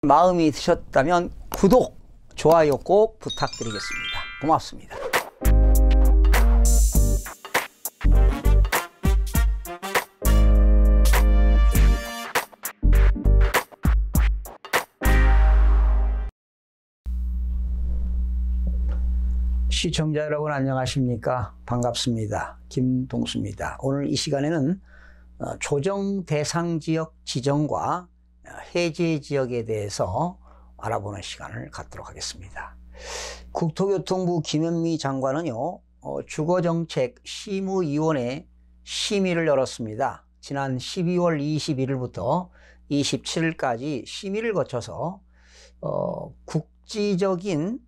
마음이 드셨다면 구독, 좋아요 꼭 부탁드리겠습니다. 고맙습니다. 시청자 여러분 안녕하십니까? 반갑습니다. 김동수입니다. 오늘 이 시간에는 조정 대상 지역 지정과 해제 지역에 대해서 알아보는 시간을 갖도록 하겠습니다. 국토교통부 김현미 장관은요, 주거정책 심의위원회 심의를 열었습니다. 지난 12월 21일부터 27일까지 심의를 거쳐서 국지적인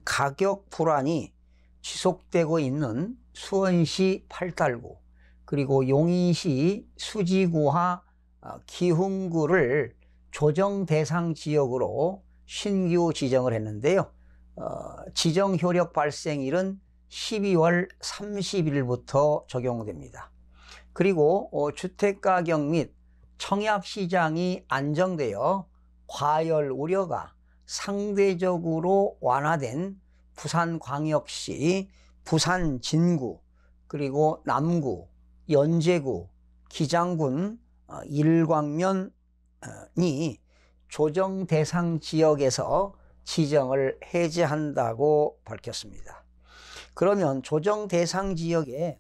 가격 불안이 지속되고 있는 수원시 팔달구 그리고 용인시 수지구와 기흥구를 조정 대상 지역으로 신규 지정을 했는데요. 지정 효력 발생일은 12월 30일부터 적용됩니다. 그리고 주택가격 및 청약시장이 안정되어 과열 우려가 상대적으로 완화된 부산광역시, 부산 진구, 그리고 남구, 연제구, 기장군, 일광면이 조정 대상 지역에서 지정을 해제한다고 밝혔습니다. 그러면 조정 대상 지역의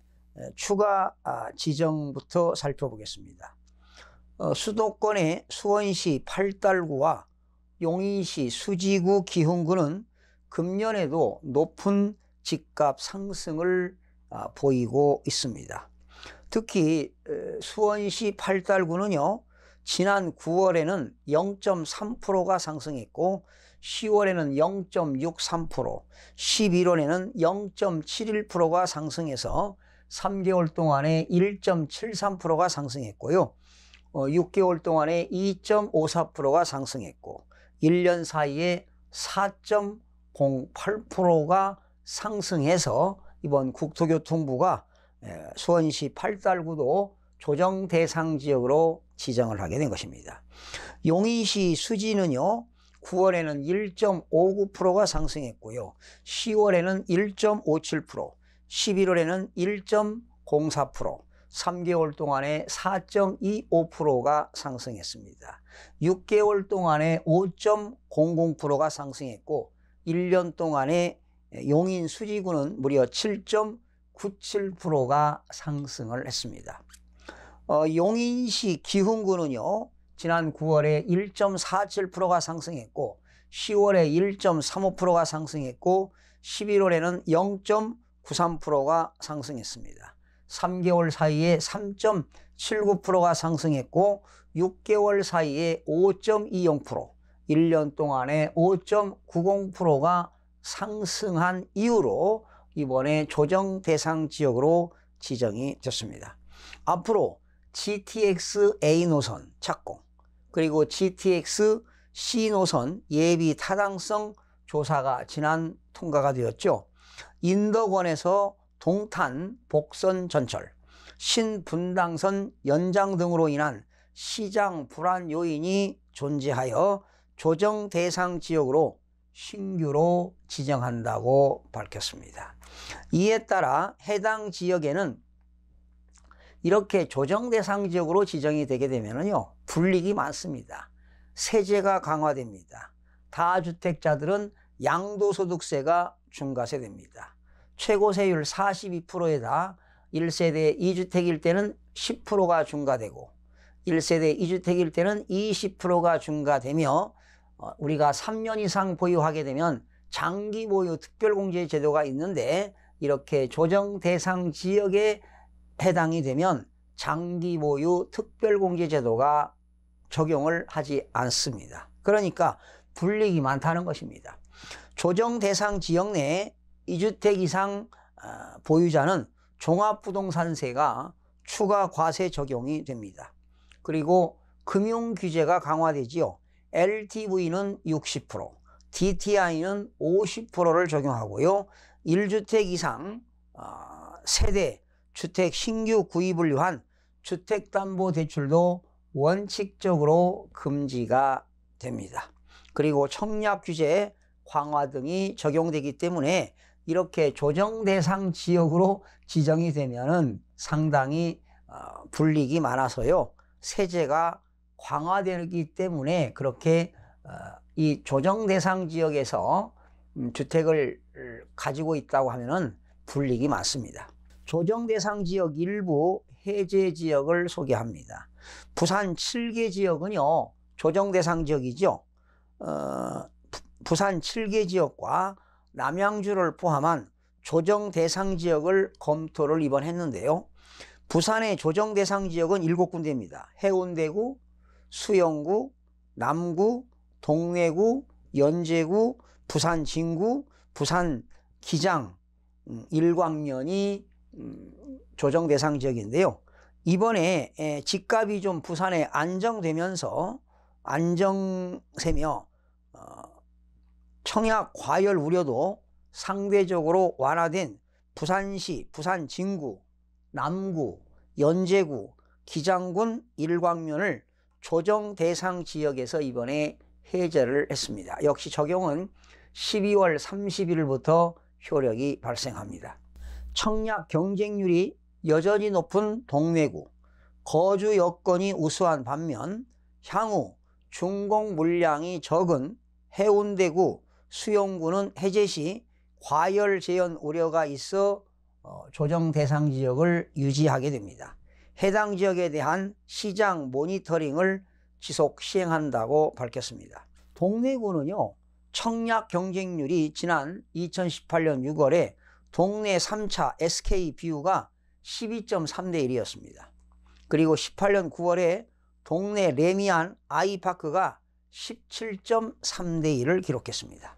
추가 지정부터 살펴보겠습니다. 수도권의 수원시 팔달구와 용인시 수지구 기흥구는 금년에도 높은 집값 상승을 보이고 있습니다. 특히 수원시 팔달구는요, 지난 9월에는 0.3%가 상승했고 10월에는 0.63%, 11월에는 0.71%가 상승해서 3개월 동안에 1.73%가 상승했고요. 6개월 동안에 2.54%가 상승했고 1년 사이에 4.08%가 상승해서 이번 국토교통부가 수원시 팔달구도 조정 대상 지역으로 지정을 하게 된 것입니다. 용인시 수지는요, 9월에는 1.59%가 상승했고요. 10월에는 1.57%, 11월에는 1.04%, 3개월 동안에 4.25%가 상승했습니다. 6개월 동안에 5.00%가 상승했고 1년 동안에 용인 수지구는 무려 7.97%가 상승을 했습니다. 용인시 기흥구는요, 지난 9월에 1.47%가 상승했고 10월에 1.35%가 상승했고 11월에는 0.93%가 상승했습니다. 3개월 사이에 3.79%가 상승했고 6개월 사이에 5.20%, 1년 동안에 5.90%가 상승한 이후로 이번에 조정 대상 지역으로 지정이 됐습니다. 앞으로 GTX A 노선 착공, 그리고 GTX C 노선 예비 타당성 조사가 지난 통과가 되었죠. 인덕원에서 동탄 복선 전철, 신분당선 연장 등으로 인한 시장 불안 요인이 존재하여 조정 대상 지역으로 신규로 지정한다고 밝혔습니다. 이에 따라 해당 지역에는 이렇게 조정 대상 지역으로 지정이 되게 되면요, 불이익이 많습니다. 세제가 강화됩니다. 다주택자들은 양도소득세가 중과세됩니다. 최고세율 42%에다 1세대 2주택일 때는 10%가 중과되고 1세대 2주택일 때는 20%가 중과되며 우리가 3년 이상 보유하게 되면 장기 보유 특별공제 제도가 있는데 이렇게 조정 대상 지역에 해당이 되면 장기 보유 특별공제 제도가 적용을 하지 않습니다. 그러니까 불이익이 많다는 것입니다. 조정 대상 지역 내에 2주택 이상 보유자는 종합부동산세가 추가 과세 적용이 됩니다. 그리고 금융 규제가 강화되지요. LTV는 60%, DTI는 50%를 적용하고요. 1주택 이상 세대 주택 신규 구입을 위한 주택담보대출도 원칙적으로 금지가 됩니다. 그리고 청약 규제 강화 등이 적용되기 때문에 이렇게 조정 대상 지역으로 지정이 되면은 상당히 불이익이 많아서요. 세제가 강화되기 때문에 그렇게 이 조정 대상 지역에서 주택을 가지고 있다고 하면은 불이익이 많습니다. 조정 대상 지역 일부 해제 지역을 소개합니다. 부산 7개 지역은요, 조정 대상 지역이죠. 부산 7개 지역과 남양주를 포함한 조정 대상 지역을 검토를 이번 했는데요. 부산의 조정 대상 지역은 7군데입니다. 해운대구, 수영구, 남구, 동래구, 연제구, 부산 진구, 부산 기장, 일광면이 조정 대상 지역인데요. 이번에 집값이 좀 부산에 안정되면서 안정세며 청약 과열 우려도 상대적으로 완화된 부산시, 부산 진구, 남구, 연제구, 기장군, 일광면을 조정 대상 지역에서 이번에 해제를 했습니다. 역시 적용은 12월 30일부터 효력이 발생합니다. 청약 경쟁률이 여전히 높은 동래구, 거주 여건이 우수한 반면 향후 준공 물량이 적은 해운대구, 수영구는 해제 시 과열 재현 우려가 있어 조정 대상 지역을 유지하게 됩니다. 해당 지역에 대한 시장 모니터링을 지속 시행한다고 밝혔습니다. 동래구는요, 청약 경쟁률이 지난 2018년 6월에 동래 3차 SK 비율가 12.3대 1이었습니다. 그리고 18년 9월에 동래 레미안 아이파크가 17.3대 1을 기록했습니다.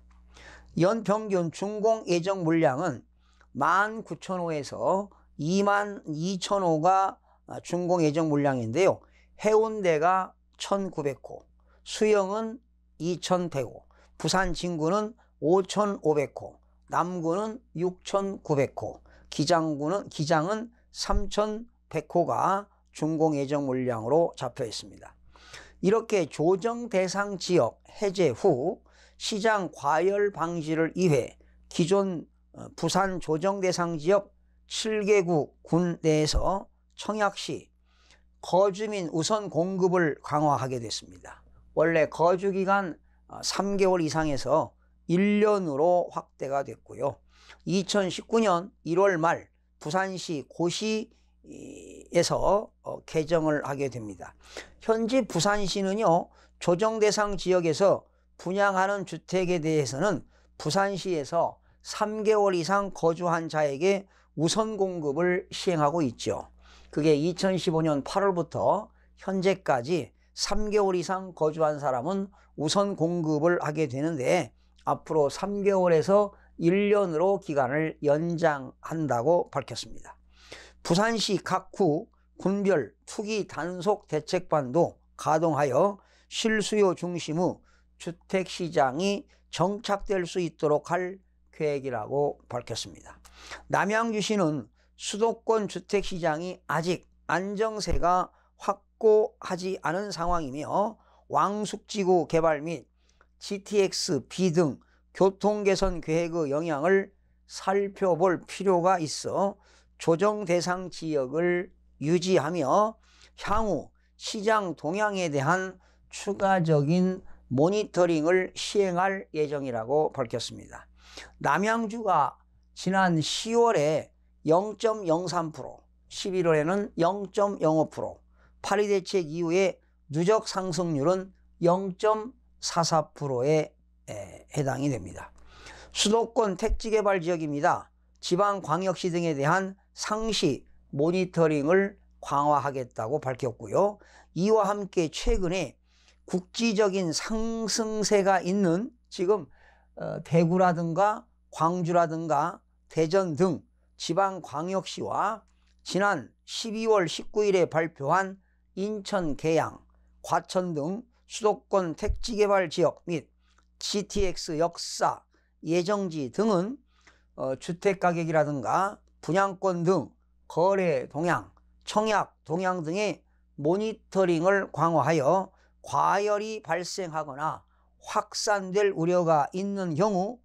연평균 준공 예정 물량은 19,000호에서 22,000호가 준공 예정 물량인데요. 해운대가 1,900호, 수영은 2,100호, 부산 진구는 5,500호, 남구는 6,900호, 기장은 3,100호가 준공 예정 물량으로 잡혀 있습니다. 이렇게 조정 대상 지역 해제 후 시장 과열 방지를 위해 기존 부산 조정 대상 지역 7개구 군 내에서 청약 시 거주민 우선 공급을 강화하게 됐습니다. 원래 거주기간 3개월 이상에서 1년으로 확대가 됐고요. 2019년 1월 말 부산시 고시에서 개정을 하게 됩니다. 현재 부산시는요, 조정 대상 지역에서 분양하는 주택에 대해서는 부산시에서 3개월 이상 거주한 자에게 우선 공급을 시행하고 있죠. 그게 2015년 8월부터 현재까지 3개월 이상 거주한 사람은 우선 공급을 하게 되는데 앞으로 3개월에서 1년으로 기간을 연장한다고 밝혔습니다. 부산시 각 구 군별 투기 단속 대책반도 가동하여 실수요 중심의 주택시장이 정착될 수 있도록 할 계획이라고 밝혔습니다. 남양주시는 수도권 주택시장이 아직 안정세가 확고하지 않은 상황이며 왕숙지구 개발 및 GTX B 등 교통개선 계획의 영향을 살펴볼 필요가 있어 조정 대상 지역을 유지하며 향후 시장 동향에 대한 추가적인 모니터링을 시행할 예정이라고 밝혔습니다. 남양주가 지난 10월에 0.03%, 11월에는 0.05%, 파리 대책 이후에 누적 상승률은 0.44%에 해당이 됩니다. 수도권 택지개발 지역입니다. 지방광역시 등에 대한 상시 모니터링을 강화하겠다고 밝혔고요. 이와 함께 최근에 국지적인 상승세가 있는 지금 대구라든가 광주라든가 대전 등 지방광역시와 지난 12월 19일에 발표한 인천 계양, 과천 등 수도권 택지개발 지역 및 GTX 역사 예정지 등은 주택가격이라든가 분양권 등 거래 동향, 청약 동향 등의 모니터링을 강화하여 과열이 발생하거나 확산될 우려가 있는 경우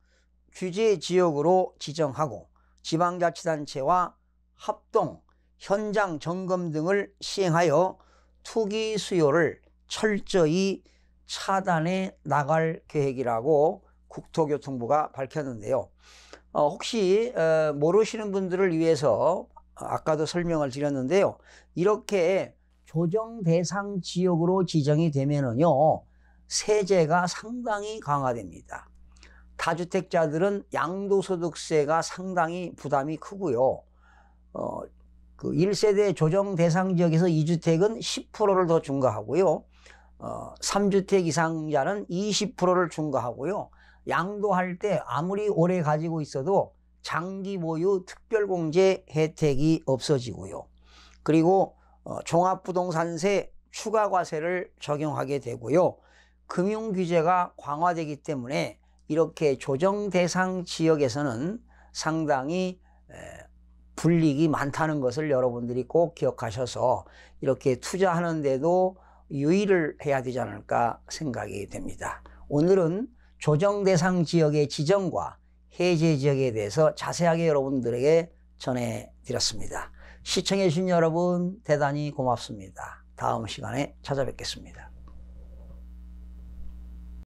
규제 지역으로 지정하고 지방자치단체와 합동, 현장 점검 등을 시행하여 투기 수요를 철저히 차단해 나갈 계획이라고 국토교통부가 밝혔는데요. 혹시 모르시는 분들을 위해서 아까도 설명을 드렸는데요. 이렇게 조정 대상 지역으로 지정이 되면은요, 세제가 상당히 강화됩니다. 다주택자들은 양도소득세가 상당히 부담이 크고요. 그 1세대 조정 대상 지역에서 2주택은 10%를 더 중과하고요. 3주택 이상자는 20%를 중과하고요. 양도할 때 아무리 오래 가지고 있어도 장기 보유 특별공제 혜택이 없어지고요. 그리고 종합부동산세 추가과세를 적용하게 되고요. 금융규제가 강화되기 때문에 이렇게 조정 대상 지역에서는 상당히 불이익이 많다는 것을 여러분들이 꼭 기억하셔서 이렇게 투자하는데도 유의를 해야 되지 않을까 생각이 됩니다. 오늘은 조정 대상 지역의 지정과 해제 지역에 대해서 자세하게 여러분들에게 전해드렸습니다. 시청해 주신 여러분 대단히 고맙습니다. 다음 시간에 찾아뵙겠습니다.